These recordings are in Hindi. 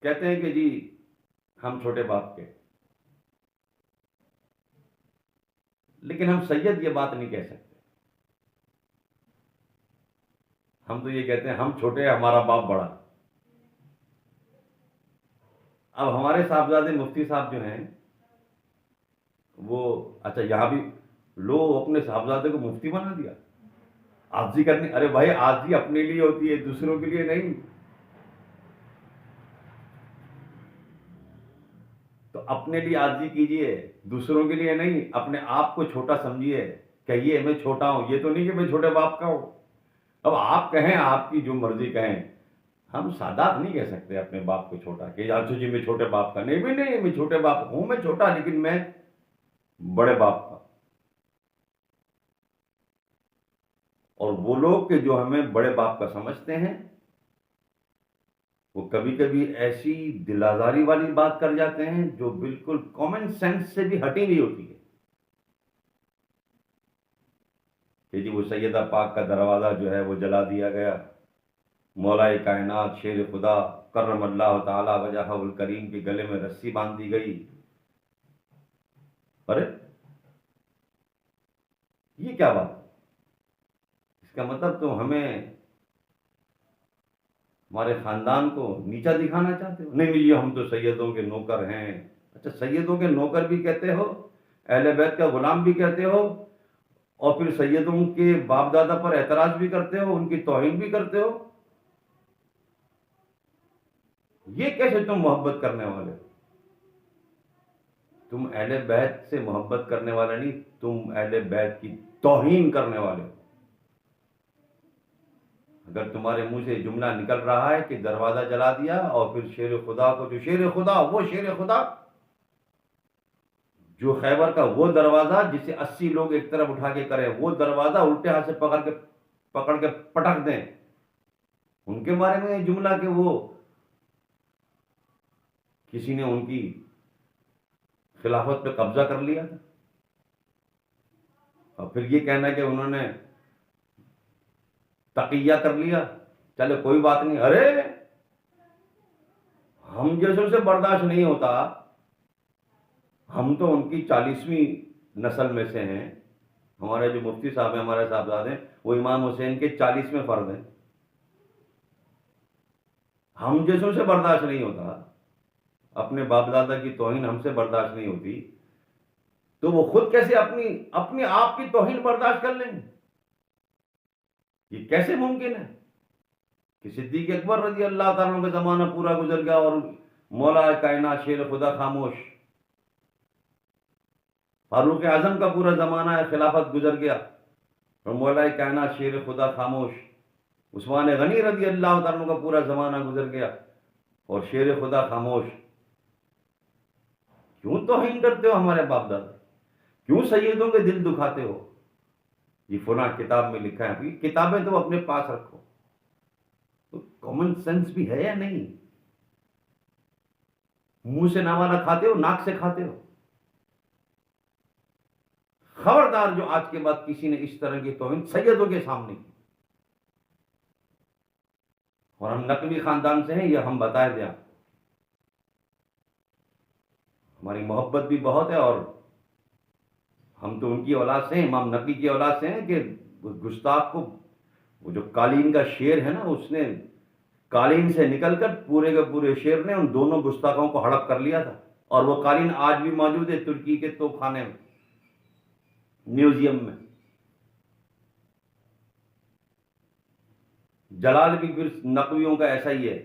कहते हैं कि जी हम छोटे बाप के, लेकिन हम सैयद ये बात नहीं कह सकते। हम तो ये कहते हैं हम छोटे, हमारा बाप बड़ा। अब हमारे साहबजादे मुफ्ती साहब जो हैं वो, अच्छा यहाँ भी लो अपने साहबजादे को मुफ्ती बना दिया। आजी करनी, अरे भाई आजी अपने लिए होती है, दूसरों के लिए नहीं। तो अपने लिए आजी कीजिए, दूसरों के लिए नहीं। अपने आप को छोटा समझिए, कहिए मैं छोटा हूं, ये तो नहीं कि मैं छोटे बाप का हूं। अब आप कहें, आपकी जो मर्जी कहें, हम सादात नहीं कह सकते अपने बाप को छोटा कि आंसू जी मैं छोटे बाप का नहीं। भी नहीं, मैं छोटे बाप हूं, मैं छोटा, लेकिन मैं बड़े बाप का। और वो लोग के जो हमें बड़े बाप का समझते हैं, वो कभी कभी ऐसी दिलाजारी वाली बात कर जाते हैं जो बिल्कुल कॉमन सेंस से भी हटी हुई होती है कि जी वो सैयदा पाक का दरवाज़ा जो है वो जला दिया गया, मौलाए कायनात शेर खुदा करम अल्लाह ताला वजहहुल करीम के गले में रस्सी बांध दी गई। अरे ये क्या बात है? इसका मतलब तुम हमें, हमारे खानदान को नीचा दिखाना चाहते हो? नहीं नहीं, ये हम तो सैयदों के नौकर हैं। अच्छा, सैयदों के नौकर भी कहते हो, अहले बैत का गुलाम भी कहते हो, और फिर सैयदों के बाप दादा पर एतराज भी करते हो, उनकी तौहीन भी करते हो। ये कैसे तुम मोहब्बत करने वाले हो? तुम अहले बैत से मोहब्बत करने वाले नहीं, तुम अहले बैत की तौहीन करने वाले हो। अगर तुम्हारे मुंह से जुमला निकल रहा है कि दरवाजा जला दिया, और फिर शेर खुदा को, जो शेर खुदा, वो शेर खुदा जो खैबर का वो दरवाजा जिसे 80 लोग एक तरफ उठा के करें, वो दरवाजा उल्टे हाथ से पकड़ के पटक दें, उनके बारे में जुमला कि वो किसी ने उनकी खिलाफत पे कब्जा कर लिया था। और फिर ये कहना कि उन्होंने तकिया कर लिया, चले कोई बात नहीं। अरे हम जैसों से बर्दाश्त नहीं होता। हम तो उनकी 40वीं नस्ल में से हैं। हमारे जो मुफ्ती साहब हैं, हमारे साहबजादे हैं, वो इमाम हुसैन के 40वें फर्द हैं। हम जैसों से बर्दाश्त नहीं होता, अपने बाप दादा की तौहीन हमसे बर्दाश्त नहीं होती, तो वो खुद कैसे अपनी अपने आप की तौहीन बर्दाश्त कर लेंगे? ये कैसे मुमकिन है कि सिद्दीक अकबर रजी अल्लाह तआला अन्हु का जमाना पूरा गुजर गया और मौला कायनात शेर खुदा खामोश, फारूक आजम का पूरा जमाना है खिलाफत गुजर गया और मौला कायनात शेर खुदा खामोश, उस्मान गनी रजी अल्लाह तआला अन्हु का पूरा जमाना गुजर गया और शेर खुदा खामोश। क्यों तौहीन करते हो हमारे बाप दादा? क्यों सैयदों के दिल दुखाते हो? ये फुला किताब में लिखा है, किताबें तो अपने पास रखो। तो कॉमन सेंस भी है या नहीं? मुंह से नावाला खाते हो, नाक से खाते हो? खबरदार जो आज के बाद किसी ने इस तरह की तौहीन सैयदों के सामने की, और हम नकली खानदान से हैं, यह हम बताए दें आपको। हमारी मोहब्बत भी बहुत है, और हम तो उनकी औलाद से हैं, इमाम नबी की औलाद से हैं कि गुस्ताख को, वो जो कालीन का शेर है ना, उसने कालीन से निकलकर पूरे के पूरे शेर ने उन दोनों गुस्ताखों को हड़प कर लिया था। और वो कालीन आज भी मौजूद है तुर्की के तोपखाने में, म्यूजियम में। जलाल भी फिर नकवियों का ऐसा ही है।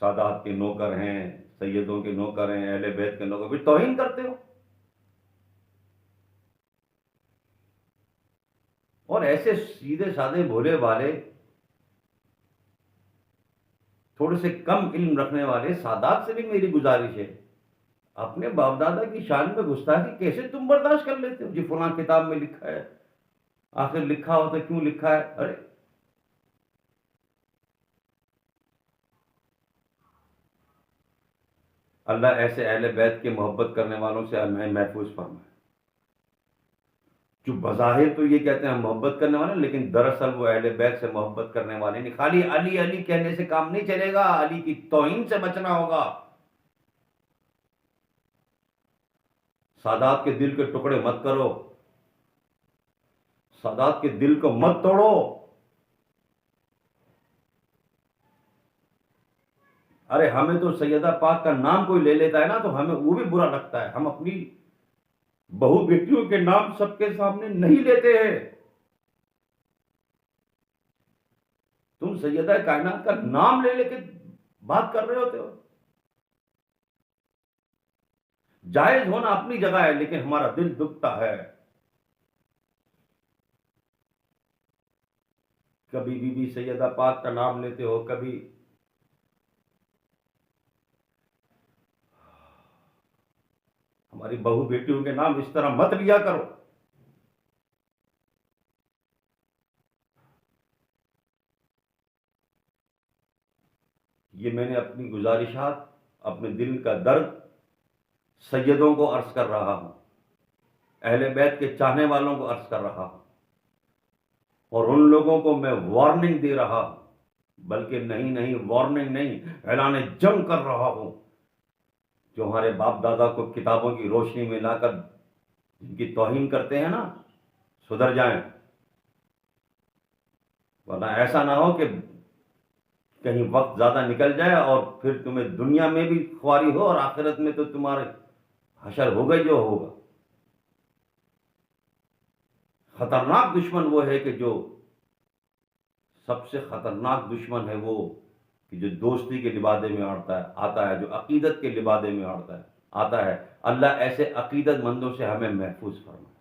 सादात के नौकर हैं, सैयदों के नौकर हैं, अहले बैत के नौकर, फिर तौहीन करते हो। और ऐसे सीधे साधे भोले वाले, थोड़े से कम इल्म रखने वाले सादात से भी मेरी गुजारिश है, अपने बाप दादा की शान में गुस्ताखी कैसे तुम बर्दाश्त कर लेते हो? जी फलां किताब में लिखा है, आखिर लिखा हो तो क्यों लिखा है? अरे अल्लाह ऐसे अहले बैत के मोहब्बत करने वालों से हमें महफूज फरमाए। जो बज़ाहिर तो ये कहते हैं हम मोहब्बत करने वाले हैं, लेकिन दरअसल वो अहले बैत से मोहब्बत करने वाले नहीं। खाली अली अली कहने से काम नहीं चलेगा, अली की तौहीन से बचना होगा। सादात के दिल के टुकड़े मत करो, सादात के दिल को मत तोड़ो। अरे हमें तो सैयदा पाक का नाम कोई ले लेता है ना तो हमें वो भी बुरा लगता है। हम अपनी बहु बेटियों के नाम सबके सामने नहीं लेते हैं। तुम सैयदा कायनात का नाम ले लेके बात कर रहे होते हो। जायज होना अपनी जगह है, लेकिन हमारा दिल दुखता है। कभी बीबी सैयदा पाक का नाम लेते हो, कभी हमारी बहु बेटियों के नाम इस तरह मत लिया करो। ये मैंने अपनी गुजारिशात, अपने दिल का दर्द सैयदों को अर्ज कर रहा हूं, अहले बैत के चाहने वालों को अर्ज कर रहा हूं, और उन लोगों को मैं वार्निंग दे रहा हूं, बल्कि नहीं वार्निंग नहीं, ऐलान जंग कर रहा हूं। जो हमारे बाप दादा को किताबों की रोशनी में लाकर जिनकी तौहीन करते हैं ना, सुधर जाएं, वरना ऐसा ना हो कि कहीं वक्त ज्यादा निकल जाए और फिर तुम्हें दुनिया में भी ख्वारी हो और आखिरत में तो तुम्हारे हशर होगा ही जो होगा। खतरनाक दुश्मन वो है कि जो सबसे खतरनाक दुश्मन है वो कि जो दोस्ती के लिबादे में आता है, जो अकीदत के लिबादे में आता है। अल्लाह ऐसे अकीदतमंदों से हमें महफूज फरमाए।